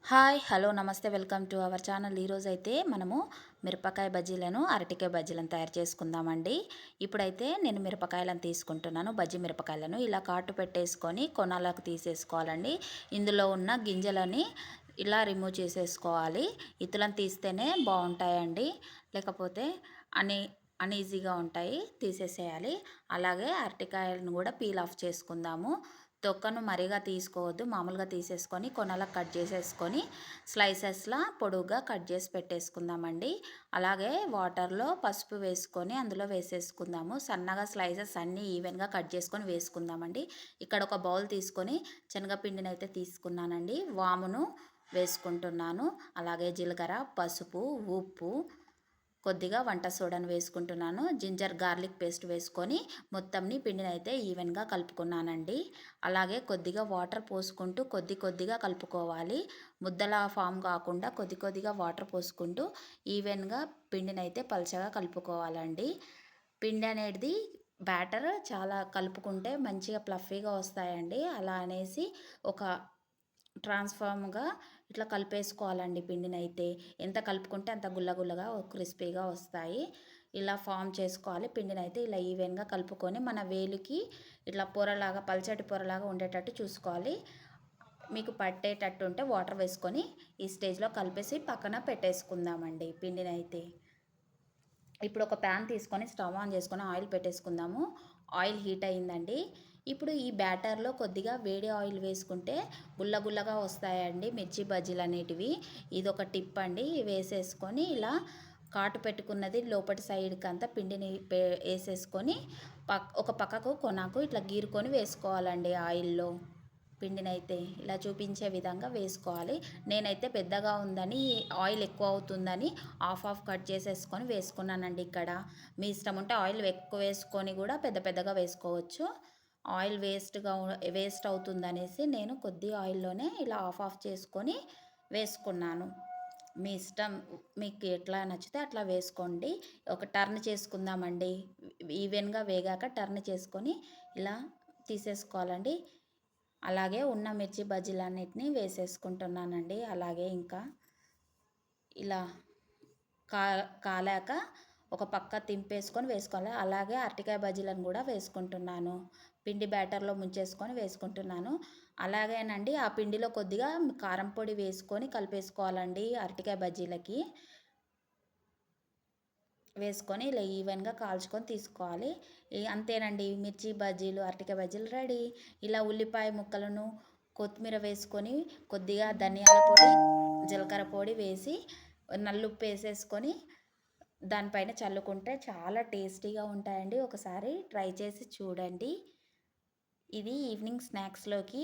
Hi hello నమస్తే welcome to our channel. ఈరోజు అయితే మనము మిరపకాయ బజ్జీలను అరటికాయ బజ్జీలను తయారు చేసుకుందామండి. ఇప్పుడైతే నేను మిరపకాయలను తీసుకుంటున్నాను. బజ్జీ మిరపకాయలను ఇలా కాటు పెట్టేసుకొని కొనాలకు తీసేసుకోవాలండి. ఇందులో ఉన్న గింజలని ఇలా రిమూవ్ చేసేసుకోవాలి. ఇత్తులను తీస్తేనే బాగుంటాయండి, లేకపోతే అని అన్ఈజీగా ఉంటాయి, తీసేసేయాలి. అలాగే అరటికాయలను కూడా పీల్ ఆఫ్ చేసుకుందాము. తొక్కను మరిగా తీసుకోవద్దు, మామూలుగా తీసేసుకొని కొనలకు కట్ చేసేసుకొని స్లైసెస్లా పొడుగ్గా కట్ చేసి పెట్టేసుకుందామండి. అలాగే వాటర్లో పసుపు వేసుకొని అందులో వేసేసుకుందాము. సన్నగా స్లైసెస్ అన్నీ ఈవెన్గా కట్ చేసుకొని వేసుకుందామండి. ఇక్కడ ఒక బౌల్ తీసుకొని శనగపిండిని అయితే తీసుకున్నానండి. వామును వేసుకుంటున్నాను. అలాగే జీలకర్ర, పసుపు, ఉప్పు, కొద్దిగా వంట సోడాను వేసుకుంటున్నాను. జింజర్ గార్లిక్ పేస్ట్ వేసుకొని మొత్తంని పిండిని అయితే ఈవెన్గా కలుపుకున్నానండి. అలాగే కొద్దిగా వాటర్ పోసుకుంటూ కొద్దిగా కలుపుకోవాలి. ముద్దల ఫామ్ కాకుండా కొద్దిగా వాటర్ పోసుకుంటూ ఈవెన్గా పిండిని అయితే పలచగా కలుపుకోవాలండి. పిండి అనేది బ్యాటర్ చాలా కలుపుకుంటే మంచిగా ప్లఫీగా వస్తాయండి. అలా అనేసి ఒక ట్రాన్స్ఫార్మ్గా ఇట్లా కలిపేసుకోవాలండి. పిండిని అయితే ఎంత కలుపుకుంటే అంత గుల్లగా క్రిస్పీగా వస్తాయి. ఇలా ఫామ్ చేసుకోవాలి. పిండిని అయితే ఇలా ఈవెన్గా కలుపుకొని మన వేలికి ఇట్లా పొరలాగా పల్చటి పొరలాగా ఉండేటట్టు చూసుకోవాలి. మీకు పట్టేటట్టు ఉంటే వాటర్ వేసుకొని ఈ స్టేజ్లో కలిపేసి పక్కన పెట్టేసుకుందామండి పిండిని అయితే. ఇప్పుడు ఒక ప్యాన్ తీసుకొని స్టవ్ ఆన్ చేసుకొని ఆయిల్ పెట్టేసుకుందాము. ఆయిల్ హీట్ అయిందండి. ఇప్పుడు ఈ బ్యాటర్లో కొద్దిగా వేడి ఆయిల్ వేసుకుంటే గుల్లగా వస్తాయండి మిర్చి బజ్జీలు అనేటివి. ఇది ఒక టిప్ అండి. వేసేసుకొని ఇలా కాటు పెట్టుకున్నది లోపటి సైడ్కి అంతా పిండిని వేసేసుకొని ఒక పక్కకు కొనాకు ఇట్లా గీరుకొని వేసుకోవాలండి. ఆయిల్లో పిండినైతే ఇలా చూపించే విధంగా వేసుకోవాలి. నేనైతే పెద్దగా ఉందని ఆయిల్ ఎక్కువ అవుతుందని హాఫ్ కట్ చేసేసుకొని వేసుకున్నానండి. ఇక్కడ మీ ఇష్టం ఉంటే ఆయిల్ ఎక్కువ వేసుకొని కూడా పెద్దగా వేసుకోవచ్చు. ఆయిల్ వేస్ట్ అవుతుందనేసి నేను కొద్ది ఆయిల్లోనే ఇలా హాఫ్ చేసుకొని వేసుకున్నాను. మీ ఇష్టం, మీకు ఎట్లా నచ్చితే అట్లా వేసుకోండి. ఒక టర్న్ చేసుకుందామండి. ఈవెన్గా వేగాక టర్న్ చేసుకొని ఇలా తీసేసుకోవాలండి. అలాగే ఉన్న మిర్చి బజ్జీలన్నిటిని వేసేసుకుంటున్నానండి. అలాగే ఇంకా ఇలా కాలాక ఒక పక్క తింపేసుకొని వేసుకోవాలి. అలాగే అరటికాయ బజ్జీలను కూడా వేసుకుంటున్నాను. పిండి బ్యాటర్లో ముంచేసుకొని వేసుకుంటున్నాను. అలాగేనండి ఆ పిండిలో కొద్దిగా కారం పొడి వేసుకొని కలిపేసుకోవాలండి. అరటికాయ బజ్జీలకి వేసుకొని ఇలా ఈవెన్గా కాల్చుకొని తీసుకోవాలి. అంతేనండి, మిర్చి బజ్జీలు అరటికాయ బజ్జీలు రెడీ. ఇలా ఉల్లిపాయ ముక్కలను కొత్తిమీర వేసుకొని కొద్దిగా ధనియాల పొడి, జీలకర్ర పొడి వేసి నల్లుప్పు వేసేసుకొని దానిపైన చల్లుకుంటే చాలా టేస్టీగా ఉంటాయండి. ఒకసారి ట్రై చేసి చూడండి. ఇది ఈవినింగ్ స్నాక్స్లోకి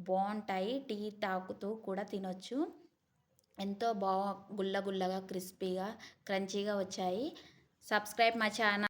బాగుంటాయి. టీ తాగుతూ కూడా తినొచ్చు. ఎంతో గుల్లగా క్రిస్పీగా క్రంచీగా వచ్చాయి. Subscribe my channel.